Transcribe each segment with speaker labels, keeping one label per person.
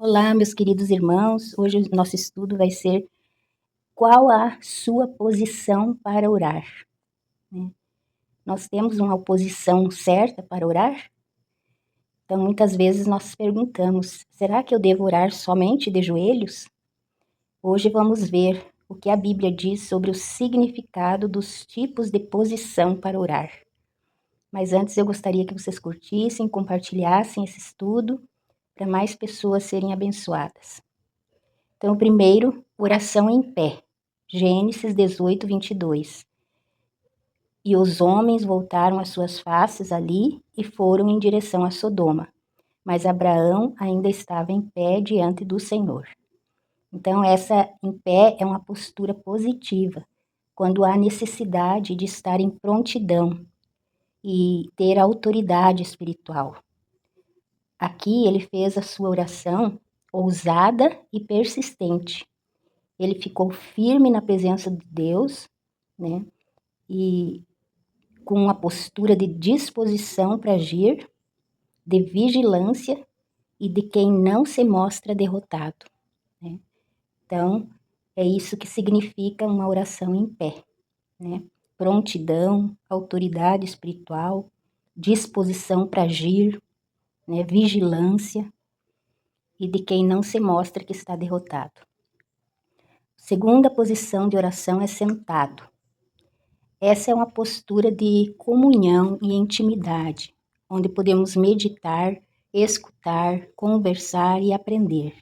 Speaker 1: Olá, meus queridos irmãos. Hoje o nosso estudo vai ser qual a sua posição para orar, né? Nós temos uma posição certa para orar? Então, muitas vezes nós perguntamos, será que eu devo orar somente de joelhos? Hoje vamos ver o que a Bíblia diz sobre o significado dos tipos de posição para orar. Mas antes eu gostaria que vocês curtissem, compartilhassem esse estudo para mais pessoas serem abençoadas. Então, primeiro, oração em pé. Gênesis 18, 22. E os homens voltaram as suas faces ali e foram em direção a Sodoma. Mas Abraão ainda estava em pé diante do Senhor. Então, essa em pé é uma postura positiva, quando há necessidade de estar em prontidão e ter autoridade espiritual. Aqui ele fez a sua oração ousada e persistente. Ele ficou firme na presença de Deus, né? E com uma postura de disposição para agir, de vigilância e de quem não se mostra derrotado, né? Então, é isso que significa uma oração em pé, né? Prontidão, autoridade espiritual, disposição para agir, né? Vigilância e de quem não se mostra que está derrotado. Segunda posição de oração é sentado. Essa é uma postura de comunhão e intimidade, onde podemos meditar, escutar, conversar e aprender,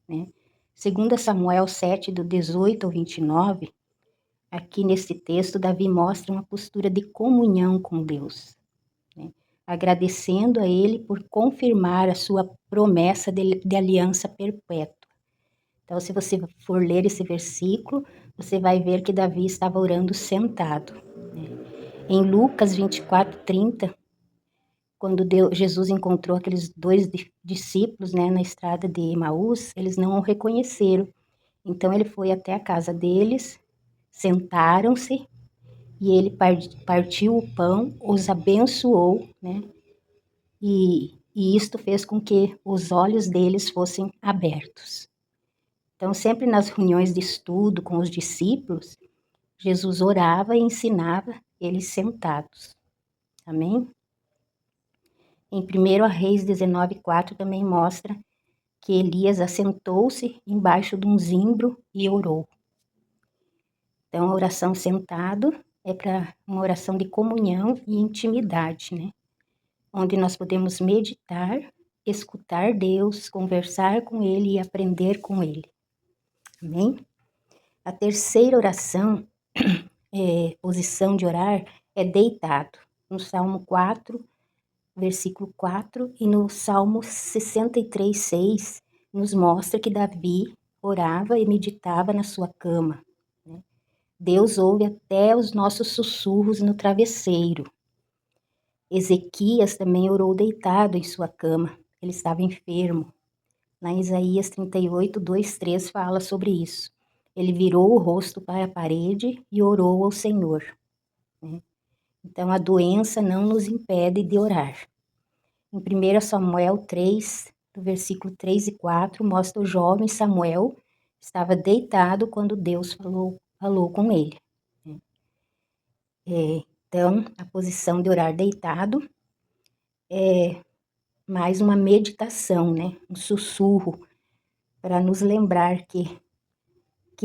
Speaker 1: né? Segundo Samuel 7, do 18 ao 29, aqui nesse texto, Davi mostra uma postura de comunhão com Deus, né? Agradecendo a Ele por confirmar a sua promessa de aliança perpétua. Então, se você for ler esse versículo, você vai ver que Davi estava orando sentado, né? Em Lucas 24, 30, quando Jesus encontrou aqueles dois discípulos, né, na estrada de Emaús, eles não o reconheceram. Então, ele foi até a casa deles, sentaram-se, e ele partiu o pão, os abençoou, né, e isto fez com que os olhos deles fossem abertos. Então, sempre nas reuniões de estudo com os discípulos, Jesus orava e ensinava eles sentados. Amém? Em 1 Reis 19:4 também mostra que Elias assentou-se embaixo de um zimbro e orou. Então, a oração sentado é para uma oração de comunhão e intimidade, né? Onde nós podemos meditar, escutar Deus, conversar com Ele e aprender com Ele. Amém? A terceira oração, posição de orar, é deitado. No Salmo 4, versículo 4, e no Salmo 63, 6, nos mostra que Davi orava e meditava na sua cama, né? Deus ouve até os nossos sussurros no travesseiro. Ezequias também orou deitado em sua cama, ele estava enfermo. Lá em Isaías 38, 2, 3 fala sobre isso. Ele virou o rosto para a parede e orou ao Senhor, né? Então, a doença não nos impede de orar. Em 1 Samuel 3, do versículo 3 e 4, mostra o jovem Samuel estava deitado quando Deus falou com ele, né? Então, a posição de orar deitado é mais uma meditação, né? Um sussurro para nos lembrar que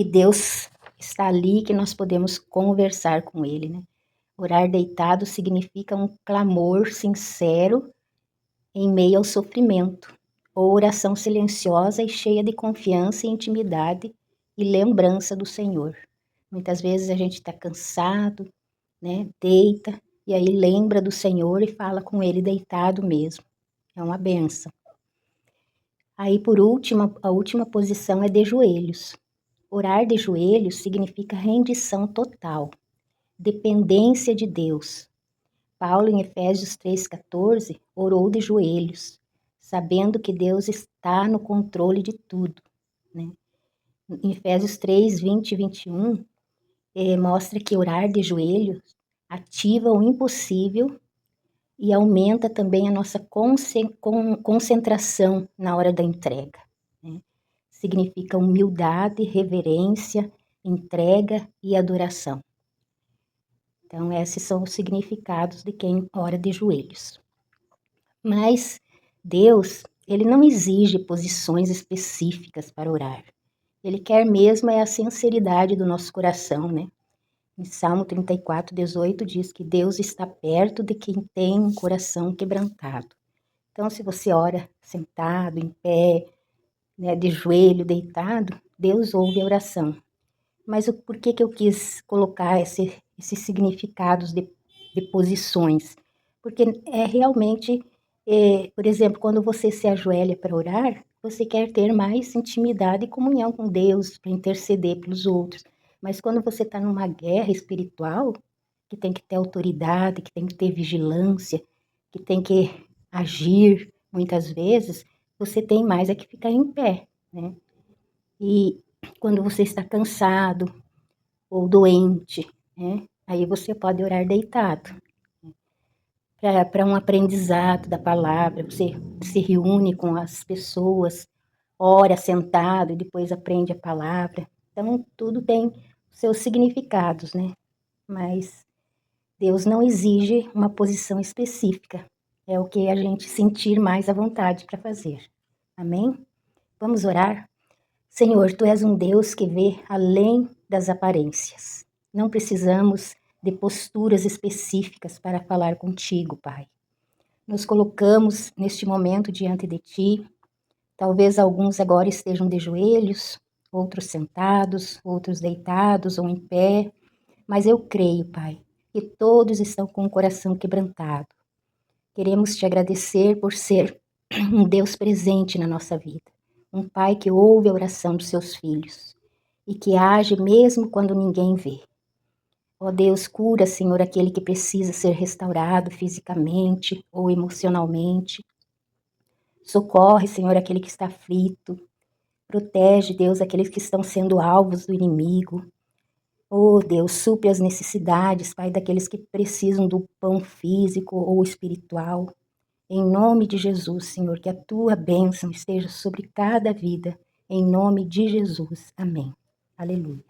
Speaker 1: Deus está ali, que nós podemos conversar com Ele, né? Orar deitado significa um clamor sincero em meio ao sofrimento, ou oração silenciosa e cheia de confiança e intimidade e lembrança do Senhor. Muitas vezes a gente está cansado, né? Deita e aí lembra do Senhor e fala com Ele deitado mesmo. É uma benção. Aí, por último, a última posição é de joelhos. Orar de joelhos significa rendição total, dependência de Deus. Paulo, em Efésios 3,14, orou de joelhos, sabendo que Deus está no controle de tudo, né? Em Efésios 3, 20 e 21, mostra que orar de joelhos ativa o impossível e aumenta também a nossa concentração na hora da entrega, né? significa humildade, reverência, entrega e adoração. Então, esses são os significados de quem ora de joelhos. Mas Deus, ele não exige posições específicas para orar. Ele quer mesmo é a sinceridade do nosso coração, né? Em Salmo 34, 18 diz que Deus está perto de quem tem um coração quebrantado. Então, se você ora sentado, em pé, né, de joelho, deitado, Deus ouve a oração. Mas por que eu quis colocar esses significados de posições? Porque é realmente, por exemplo, quando você se ajoelha para orar, você quer ter mais intimidade e comunhão com Deus, para interceder pelos outros. Mas quando você está numa guerra espiritual, que tem que ter autoridade, que tem que ter vigilância, que tem que agir muitas vezes, você tem mais é que ficar em pé, né? E quando você está cansado ou doente, né? Aí você pode orar deitado. Para um aprendizado da palavra, você se reúne com as pessoas, ora sentado e depois aprende a palavra. Então, tudo tem seus significados, né? Mas Deus não exige uma posição específica. É o que a gente sentir mais à vontade para fazer. Amém? Vamos orar? Senhor, Tu és um Deus que vê além das aparências. Não precisamos de posturas específicas para falar contigo, Pai. Nos colocamos neste momento diante de Ti. Talvez alguns agora estejam de joelhos, outros sentados, outros deitados ou em pé. Mas eu creio, Pai, que todos estão com o coração quebrantado. Queremos Te agradecer por ser um Deus presente na nossa vida. Um Pai que ouve a oração dos seus filhos e que age mesmo quando ninguém vê. Ó Deus, cura, Senhor, aquele que precisa ser restaurado fisicamente ou emocionalmente. Socorre, Senhor, aquele que está aflito. Protege, Deus, aqueles que estão sendo alvos do inimigo. Oh, Deus, supre as necessidades, Pai, daqueles que precisam do pão físico ou espiritual. Em nome de Jesus, Senhor, que a Tua bênção esteja sobre cada vida. Em nome de Jesus. Amém. Aleluia.